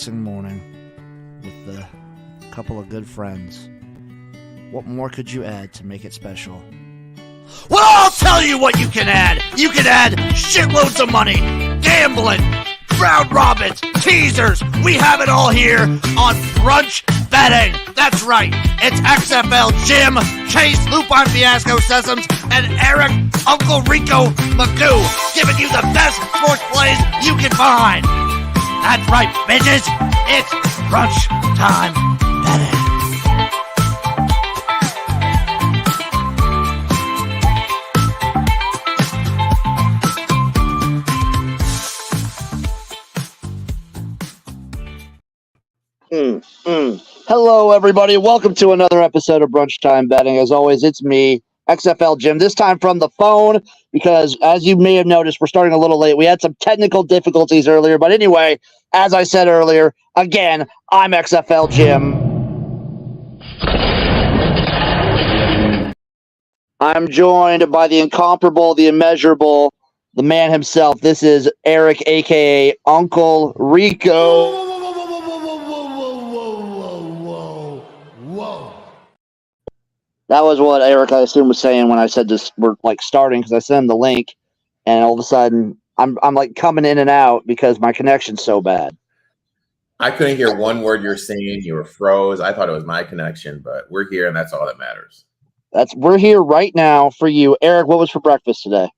relaxing morning with a couple of good friends. What more could you add to make it special? Well, I'll tell you what you can add. You can add shitloads of money, gambling, round robins, teasers. We have it all here on Brunch Betting. That's right. It's XFL Jim, Chase, Lupine Fiasco, Sessoms, and Erik, Uncle Rico Magoo, giving you the best sports plays you can find. That's right, bitches. It's Brunchtime Betting. Hello, everybody. Welcome to another episode of Brunchtime Betting. As always, it's me, XFL Jim, this time from the phone because, as you may have noticed, we're starting a little late. We had some technical difficulties earlier, but anyway, as I said earlier, again, I'm XFL Jim. I'm joined by the incomparable, the immeasurable, the man himself. This is Erik, a.k.a. Uncle Rico. That was what Erik, I assume, was saying when I said this. We're like starting because I sent him the link, and all of a sudden I'm like coming in and out because my connection's so bad. I couldn't hear one word you're saying. You were froze. I thought it was my connection, but we're here, and that's all that matters. We're here right now for you, Erik. What was for breakfast today?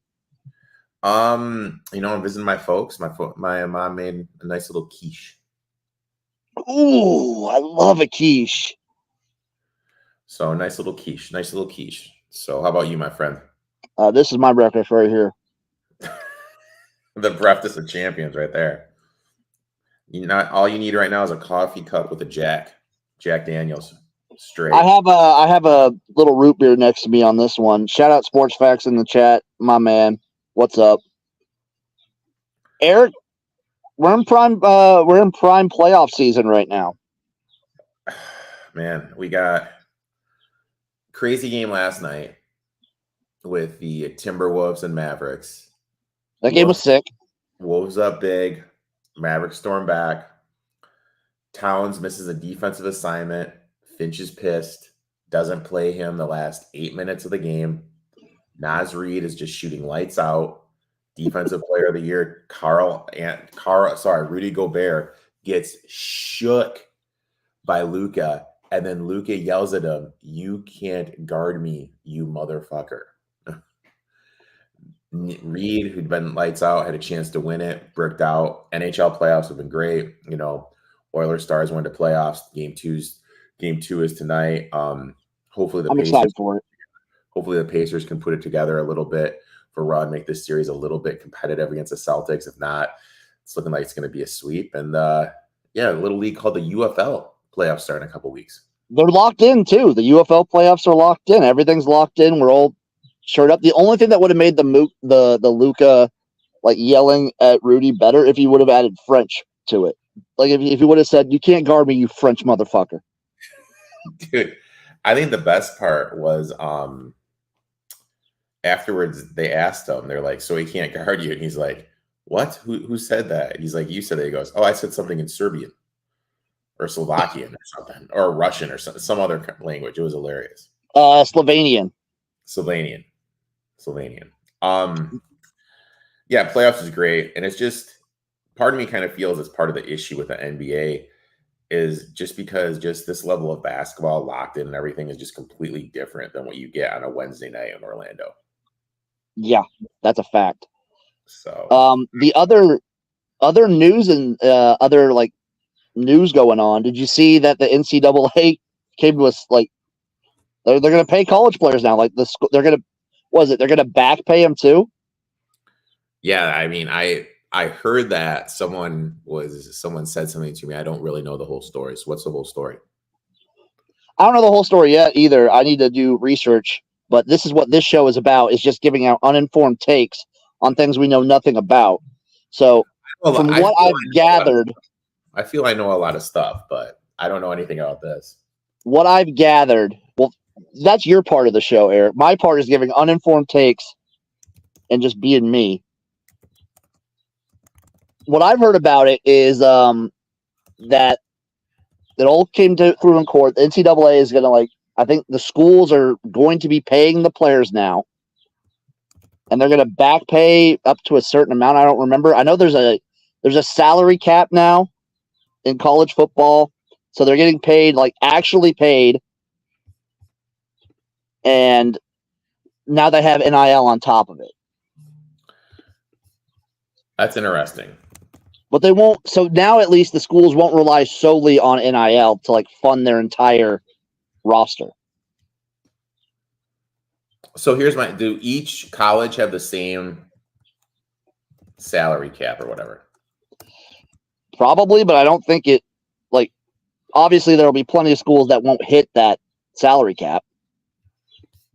I'm visiting my folks. My mom made a nice little quiche. Ooh, I love a quiche. So nice little quiche. So how about you, my friend? This is my breakfast right here. The breakfast of champions right there. All you need right now is a coffee cup with a Jack Daniels straight. I have a little root beer next to me on this one. Shout out Sports Facts in the chat, my man. What's up, Erik? We're in prime playoff season right now. Man, we got crazy game last night with the Timberwolves and Mavericks. That game was sick. Wolves up big. Mavericks storm back. Towns misses a defensive assignment. Finch is pissed. Doesn't play him the last 8 minutes of the game. Naz Reid is just shooting lights out. Defensive player of the year, Rudy Gobert gets shook by Luka. And then Luka yells at him, "You can't guard me, you motherfucker." Reed, who'd been lights out, had a chance to win it, bricked out. NHL playoffs have been great. Oilers Stars went to playoffs. Game two is tonight. Hopefully I'm excited for it. Hopefully the Pacers can put it together a little bit for Rod, make this series a little bit competitive against the Celtics. If not, it's looking like it's going to be a sweep. And a little league called the UFL playoffs start in a couple weeks. They're locked in too. The UFL playoffs are locked in. Everything's locked in. We're all shirted up. The only thing that would have made the Luka like yelling at Rudy better if he would have added French to it. Like if he would have said, "You can't guard me, you French motherfucker." Dude, I think the best part was afterwards they asked him, they're like, "So he can't guard you?" And he's like, "What? Who said that?" And he's like, "You said that." He goes, "Oh, I said something in Serbian or Slovakian or something, or Russian or some other language." It was hilarious. Slovenian. Playoffs is great. And it's just, part of me kind of feels it's part of the issue with the NBA is just because just this level of basketball locked in and everything is just completely different than what you get on a Wednesday night in Orlando. Yeah, that's a fact. So the other news and other like news going on. Did you see that the NCAA came to us like they're going to pay college players now? Like they're going to back pay them too? Yeah, I mean, I heard that someone said something to me. I don't really know the whole story. So what's the whole story? I don't know the whole story yet either. I need to do research, but this is what this show is about, is just giving out uninformed takes on things we know nothing about. So from what I've gathered, I feel I know a lot of stuff, but I don't know anything about this. What I've gathered, well, that's your part of the show, Erik. My part is giving uninformed takes and just being me. What I've heard about it is that all came through in court. The NCAA is going to I think the schools are going to be paying the players now, and they're going to back pay up to a certain amount. I don't remember. I know there's a salary cap now in college football, so they're getting paid, actually paid, and now they have NIL on top of it. That's interesting. But they won't. So now at least the schools won't rely solely on NIL to fund their entire roster. So here's do each college have the same salary cap or whatever? Probably, but I don't think it, obviously there will be plenty of schools that won't hit that salary cap.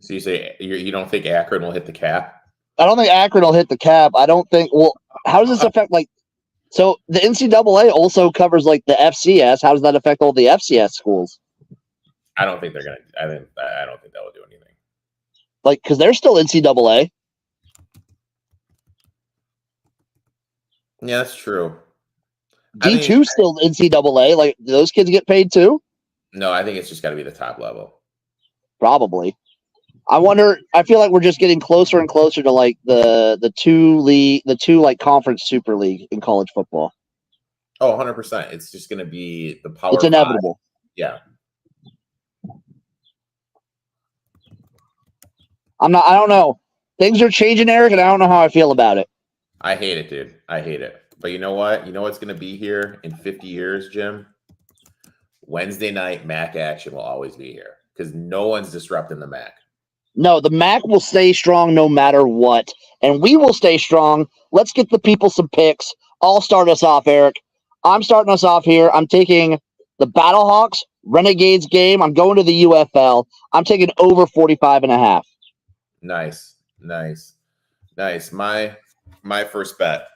So you say you don't think Akron will hit the cap? I don't think Akron will hit the cap. I don't think, how does this affect, so the NCAA also covers, the FCS. How does that affect all the FCS schools? I don't think they're going to, I don't think that will do anything. Because they're still NCAA. Yeah, that's true. D2 still NCAA. Those kids get paid too? No, I think it's just got to be the top level. Probably. I wonder. I feel like we're just getting closer and closer to the two conference super league in college football. Oh, 100%. It's just going to be the power. It's inevitable. 5. Yeah. I don't know. Things are changing, Erik, and I don't know how I feel about it. I hate it, dude. I hate it. But you know what? You know what's going to be here in 50 years, Jim? Wednesday night MAC action will always be here because no one's disrupting the MAC. No, the MAC will stay strong no matter what, and we will stay strong. Let's get the people some picks. I'll start us off, Erik. I'm starting us off here. I'm taking the Battlehawks Renegades game. I'm going to the UFL. I'm taking over 45.5. Nice. My first bet.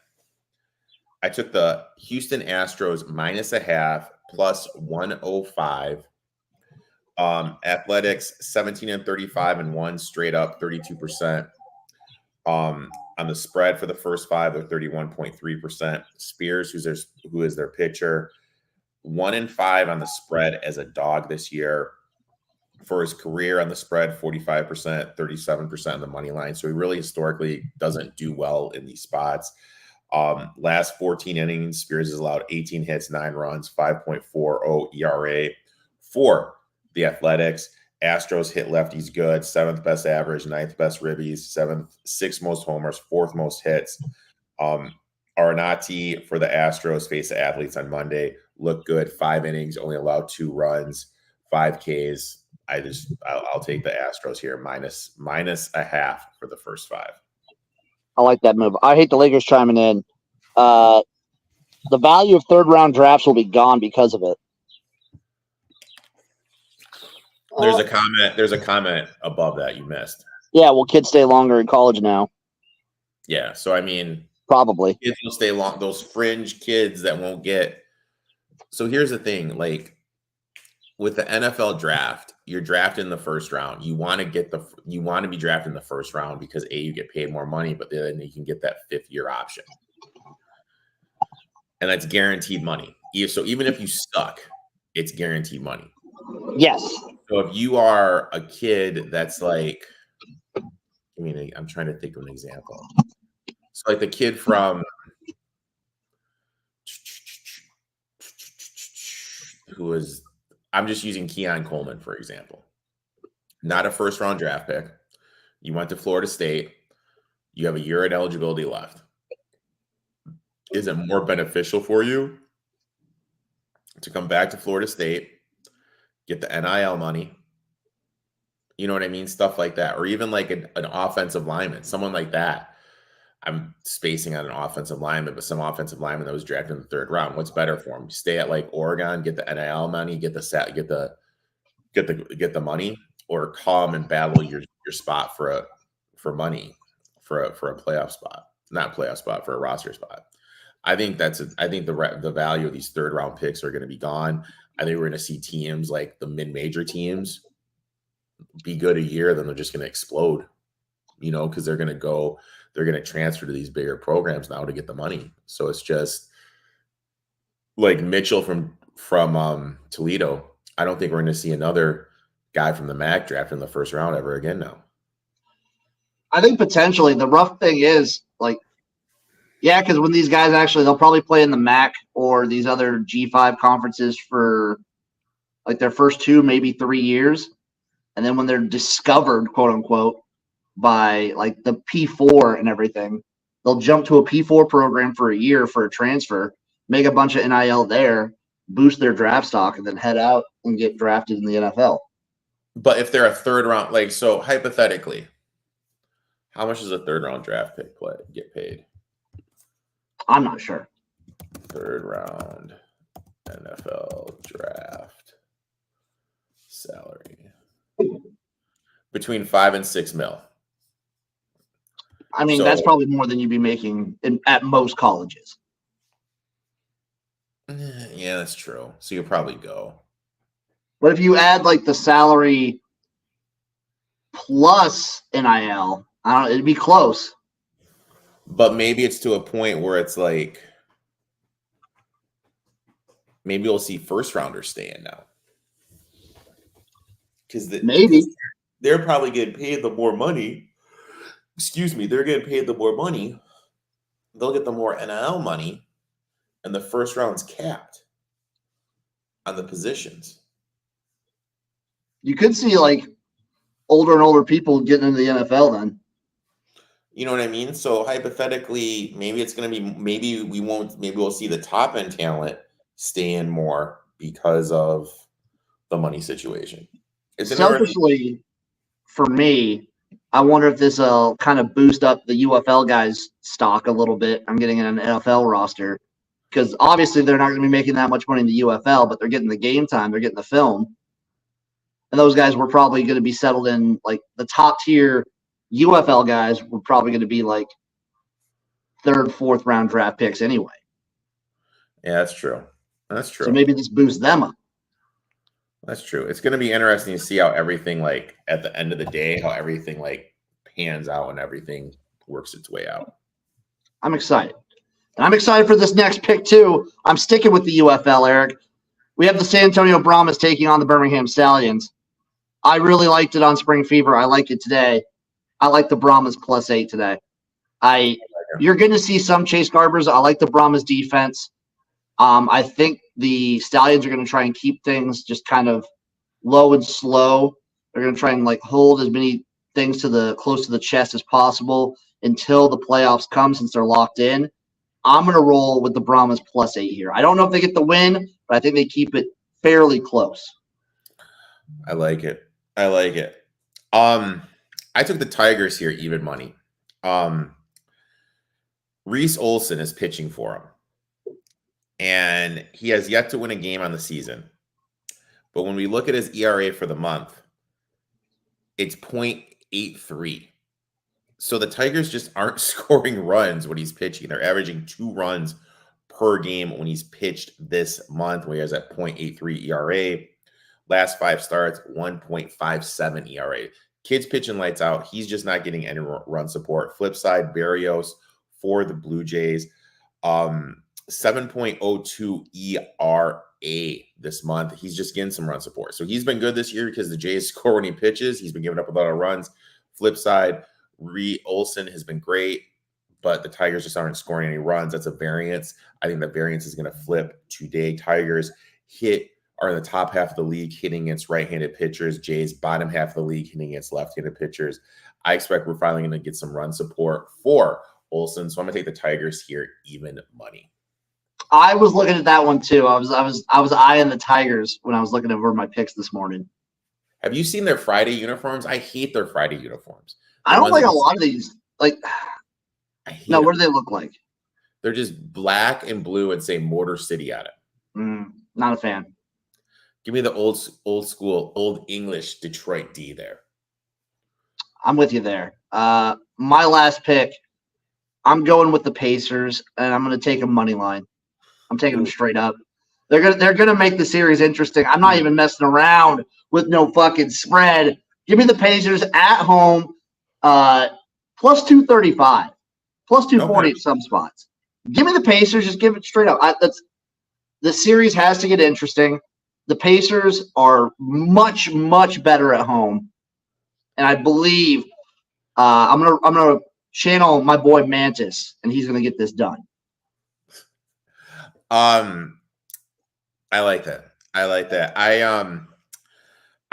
I took the Houston Astros -0.5 plus 105. Athletics 17-35 and 1 straight up 32%. On the spread for the first 5, they're 31.3%. Spears, who is their pitcher, 1-5 on the spread as a dog this year. For his career on the spread, 45%, 37% on the money line. So he really historically doesn't do well in these spots. Last 14 innings, Spears has allowed 18 hits, 9 runs, 5.40 ERA for the Athletics. Astros hit lefties good, 7th best average, 9th best ribbies, 6th most homers, 4th most hits. Arenati for the Astros face the Athletes on Monday. Looked good, 5 innings, only allowed 2 runs, 5 Ks. I'll take the Astros here -0.5 for the first 5. I like that move. I hate the Lakers chiming in. The value of third-round drafts will be gone because of it. There's a comment above that you missed. Yeah, well, kids stay longer in college now. Yeah, so I mean, probably kids will stay long. Those fringe kids that won't get. So here's the thing, with the NFL draft, you're drafted in the first round. You want to be drafted in the first round because you get paid more money, but then you can get that 5th-year option, and that's guaranteed money. So even if you suck, it's guaranteed money. Yes. So if you are a kid that's I'm trying to think of an example. So the kid from I'm just using Keon Coleman, for example. Not a first-round draft pick. You went to Florida State. You have a year of eligibility left. Is it more beneficial for you to come back to Florida State, get the NIL money? You know what I mean? Stuff like that. Or even an offensive lineman, someone like that. I'm spacing on an offensive lineman, but some offensive lineman that was drafted in the 3rd round. What's better for him? Stay at Oregon, get the NIL money, get the money, or come and battle your spot for money for a playoff spot, not playoff spot, for a roster spot. I think the value of these 3rd round picks are going to be gone. I think we're going to see teams like the mid-major teams be good a year, then they're just going to explode, because they're going to transfer to these bigger programs now to get the money. So it's just, like Mitchell from Toledo, I don't think we're going to see another guy from the MAC draft in the first round ever again now. I think potentially. The rough thing is, like, yeah, because when these guys they'll probably play in the MAC or these other G5 conferences for like their first 2, maybe 3 years. And then when they're discovered, quote unquote, by like the P4 and everything, they'll jump to a P4 program for a year for a transfer, make a bunch of NIL there, boost their draft stock, and then head out and get drafted in the NFL. But if they're a third round, like, so hypothetically, how much does a third round draft pick get paid? I'm not sure. Third round NFL draft salary between 5 and 6 mil. I mean, that's probably more than you'd be making at most colleges. Yeah, that's true. So you'll probably go. But if you add like the salary plus NIL, I don't know, it'd be close. But maybe it's to a point where it's like, maybe we'll see first rounders staying now. Because they're probably getting paid the more money. Excuse me, they're getting paid the more money. They'll get the more NIL money, and the first round's capped on the positions. You could see like older and older people getting into the NFL then. You know what I mean? So hypothetically, maybe it's going to be, maybe we'll see the top end talent stay in more because of the money situation. Selfishly, for me, I wonder if this will kind of boost up the UFL guys' stock a little bit. I'm getting an NFL roster because obviously they're not going to be making that much money in the UFL, but they're getting the game time, they're getting the film. And those guys were probably going to be settled in, like the top tier UFL guys were probably going to be like 3rd, 4th round draft picks anyway. Yeah, that's true. That's true. So maybe this boosts them up. That's true. It's going to be interesting to see how everything, like at the end of the day, how everything like pans out and everything works its way out. I'm excited. And I'm excited for this next pick too. I'm sticking with the UFL, Erik. We have the San Antonio Brahmas taking on the Birmingham Stallions. I really liked it on Spring Fever. I like it today. I like the Brahmas +8 today. You're going to see some Chase Garbers. I like the Brahmas defense. I think the Stallions are going to try and keep things just kind of low and slow. They're going to try and like hold as many things close to the chest as possible until the playoffs come, since they're locked in. I'm going to roll with the Brahmas +8 here. I don't know if they get the win, but I think they keep it fairly close. I like it. I took the Tigers here, even money. Reese Olson is pitching for him, and he has yet to win a game on the season. But when we look at his ERA for the month, it's 0.83. So the Tigers just aren't scoring runs when he's pitching. They're averaging 2 runs per game when he's pitched this month, where he has that 0.83 ERA. Last 5 starts, 1.57 ERA. Kid's pitching lights out. He's just not getting any run support. Flip side, Barrios for the Blue Jays, 7.02 ERA this month. He's just getting some run support. So he's been good this year because the Jays score when he pitches. He's been giving up a lot of runs. Flip side, Olson has been great, but the Tigers just aren't scoring any runs. That's a variance. I think that variance is going to flip today. Tigers are in the top half of the league hitting against right-handed pitchers. Jays bottom half of the league hitting against left-handed pitchers. I expect we're finally going to get some run support for Olson, so I'm going to take the Tigers here, even money. I was looking at that one too. I was eyeing the Tigers when I was looking over my picks this morning. Have you seen their Friday uniforms? I hate their Friday uniforms. I don't like a lot of these. Like, no, what do they look like? They're just black and blue and say Motor City on it. Not a fan. Give me the old school, old English Detroit D there. I'm with you there. My last pick, I'm going with the Pacers, and I'm going to take a money line. I'm taking them straight up. They're gonna make the series interesting. I'm not even messing around with no fucking spread. Give me the Pacers at home, plus 235, plus 240 at some spots. Give me the Pacers. Just give it straight up. the series has to get interesting. The Pacers are much, much better at home, and I believe I'm gonna channel my boy Mantis, and he's gonna get this done. I like that. I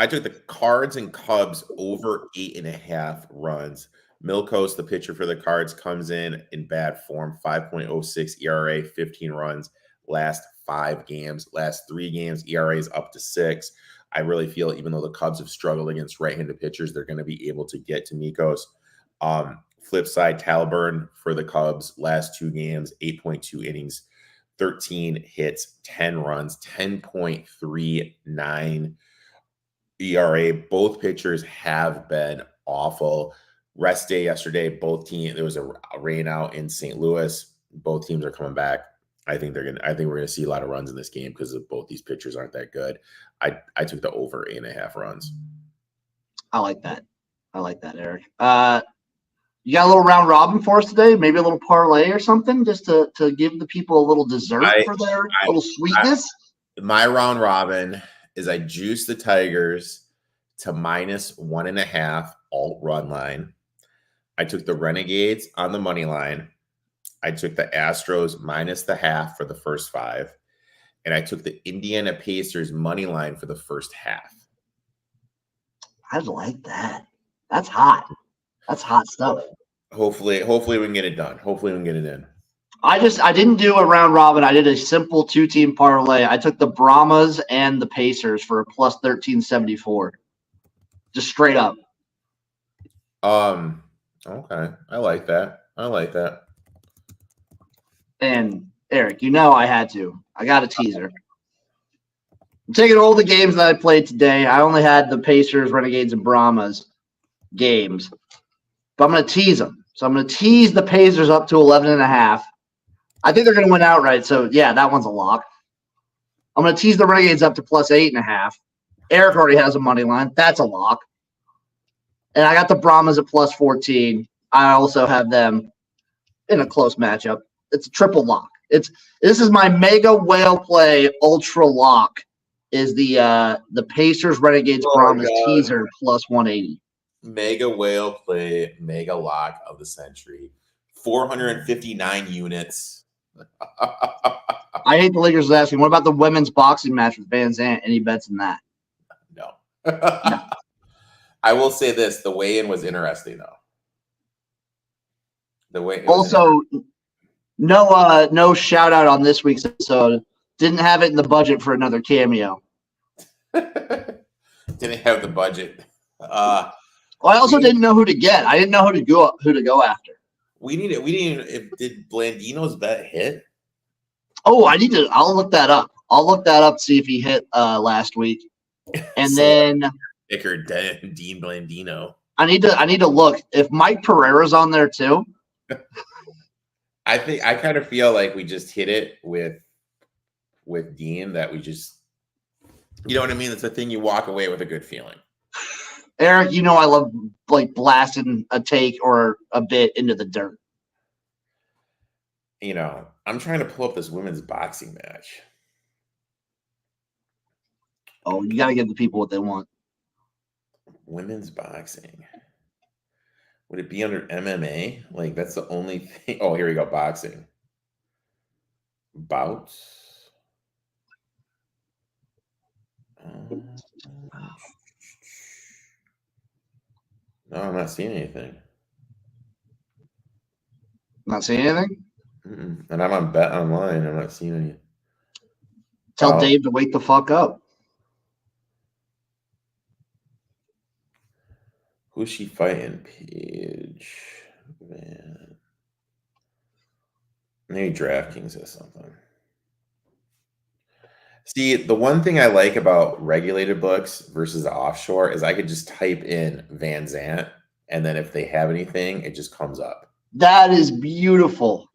took the Cards and Cubs over 8.5 runs. Milkos, the pitcher for the Cards, comes in bad form. 5.06 ERA, 15 runs. Last 5 games. Last 3 games, ERA is up to 6. I really feel even though the Cubs have struggled against right-handed pitchers, they're going to be able to get to Milkos. Flip side, Talburn for the Cubs, last 2 games, 8.2 innings, 13 hits, 10 runs, 10.39 ERA. Both pitchers have been awful. Rest day yesterday, both teams, there was a rain out in St. Louis. Both teams are coming back. I think we're gonna see a lot of runs in this game because of both these pitchers aren't that good. I took the over 8.5 runs. I like that, Erik. You got a little round robin for us today? Maybe a little parlay or something, just to give the people a little dessert for their little sweetness. My round robin is I juiced the Tigers to -1.5 alt run line. I took the Renegades on the money line. I took the Astros -0.5 for the first 5. And I took the Indiana Pacers money line for the first half. I like that. That's hot. That's hot stuff. Hopefully we can get it done. Hopefully we can get it in. I didn't do a round robin. I did a simple 2-team parlay. I took the Brahmas and the Pacers for a plus 1374. Just straight up. Okay. I like that. And Erik, you know I had to. I got a teaser. I'm taking all the games that I played today. I only had the Pacers, Renegades, and Brahmas games. But I'm going to tease them. So I'm going to tease the Pacers up to 11.5. I think they're going to win outright. So, yeah, that one's a lock. I'm going to tease the Renegades up to plus 8.5. Erik already has a money line. That's a lock. And I got the Brahmas at plus 14. I also have them in a close matchup. It's a triple lock. This is my mega whale play ultra lock. Is the Pacers, Renegades, Brahmas teaser plus 180. Mega whale play, mega lock of the century. 459 units. I hate the Lakers asking, what about the women's boxing match with Van Zandt? Any bets in that? No. I will say this: the weigh-in was interesting, though. No shout out on this week's episode. Didn't have it in the budget for another cameo. Didn't have the budget. I also didn't know who to get. I didn't know who to go after. Did Blandino's bet hit? Oh, I'll look that up. See if he hit last week. And then Dean Blandino. I need to look if Mike Pereira's on there too. I kind of feel like we just hit it with Dean, that we just, you know what I mean? It's a thing you walk away with a good feeling. Erik, you know I love like blasting a take or a bit into the dirt. You know, I'm trying to pull up this women's boxing match. Oh, you got to give the people what they want. Women's boxing. Would it be under MMA? Like, that's the only thing. Oh, here we go. Boxing. Bouts. No, I'm not seeing anything. Not seeing anything? Mm-mm. And I'm on Bet Online. I'm not seeing any. Tell Dave to wake the fuck up. Who's she fighting? Page. Man. Maybe DraftKings has something. See, the one thing I like about regulated books versus offshore is I could just type in Van Zandt, and then if they have anything, it just comes up. That is beautiful.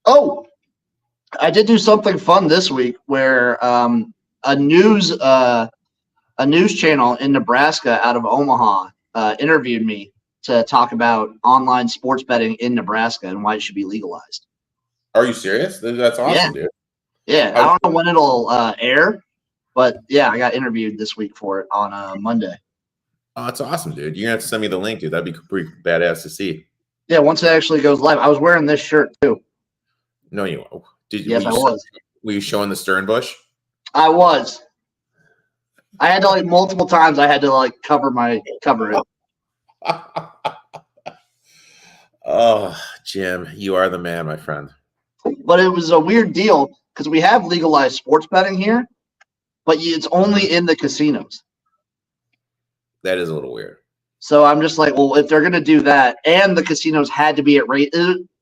Oh, I did do something fun this week where a news channel in Nebraska out of Omaha interviewed me to talk about online sports betting in Nebraska and why it should be legalized. Are you serious? That's awesome, dude. Yeah. I don't know when it'll air, but yeah, I got interviewed this week for it on Monday. Oh, that's awesome, dude. You're gonna have to send me the link, dude. That'd be pretty badass to see. Yeah, once it actually goes live. I was wearing this shirt too. No, you won't. Yes, I was. Were you showing the stern bush? I was. I had to multiple times. I had to cover it. Oh, Jim, you are the man, my friend. But it was a weird deal because we have legalized sports betting here, but it's only in the casinos. That is a little weird. So I'm just like, well, if they're going to do that, and the casinos had to be at rate,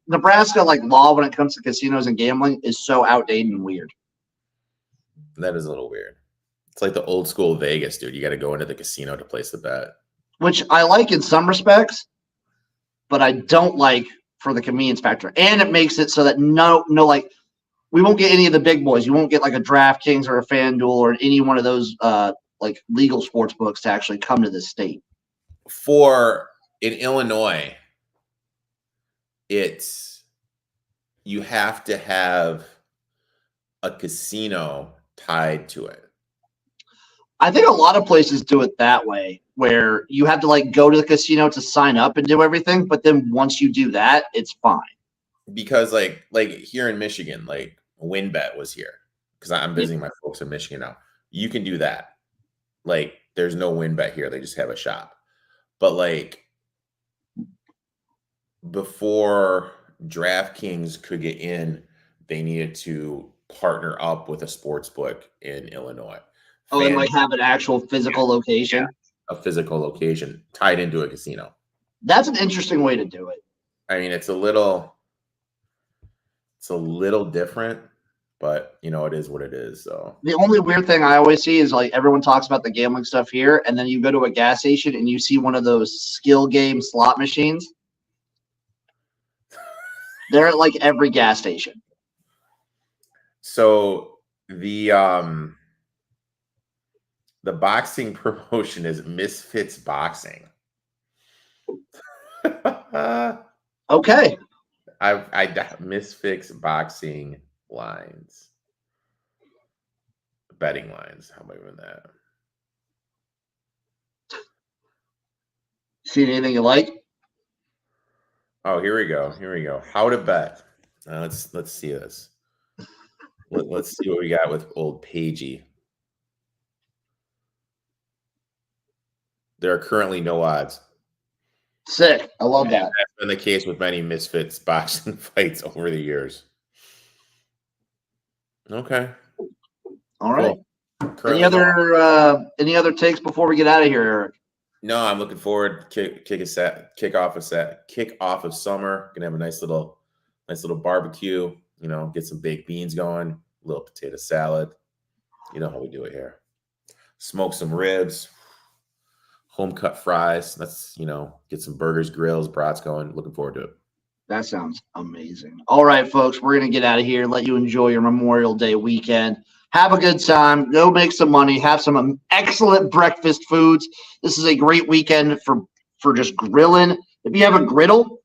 Nebraska law when it comes to casinos and gambling is so outdated and weird. That is a little weird. It's like the old school Vegas, dude. You got to go into the casino to place the bet. Which I like in some respects, but I don't like for the convenience factor. And it makes it so that we won't get any of the big boys. You won't get a DraftKings or a FanDuel or any one of those legal sports books to actually come to this state. In Illinois, you have to have a casino tied to it. I think a lot of places do it that way, where you have to go to the casino to sign up and do everything, but then once you do that, it's fine. Because like here in Michigan, WinBet was here because I'm visiting my folks in Michigan now. You can do that. There's no WinBet here; they just have a shop. But before DraftKings could get in, they needed to partner up with a sports book in Illinois. Oh, and have an actual physical location? Yeah, a physical location tied into a casino. That's an interesting way to do it. I mean, it's a little different, but it is what it is. So the only weird thing I always see is everyone talks about the gambling stuff here, and then you go to a gas station and you see one of those skill game slot machines. They're at every gas station. So the boxing promotion is Misfits Boxing. Okay. I Misfits Boxing lines. Betting lines. How am I doing that? See anything you like? Oh, here we go. How to bet. Let's see this. Let's see what we got with old Pagey. There are currently no odds. Sick. I love that. That's been the case with many Misfits boxing fights over the years. Okay. All right. Cool. Any other takes before we get out of here, Erik? No, I'm looking forward to kick off of summer. Gonna have a nice little barbecue. Get some baked beans going, a little potato salad. You know how we do it here. Smoke some ribs, home cut fries. Let's get some burgers, grills, brats going. Looking forward to it. That sounds amazing. All right, folks, we're gonna get out of here. Let you enjoy your Memorial Day weekend. Have a good time. Go make some money. Have some excellent breakfast foods. This is a great weekend for just grilling. If you have a griddle,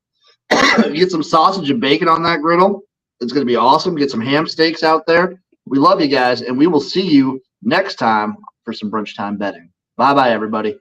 get some sausage and bacon on that griddle. It's going to be awesome. Get some ham steaks out there. We love you guys, and we will see you next time for some Brunchtime Betting. Bye-bye, everybody.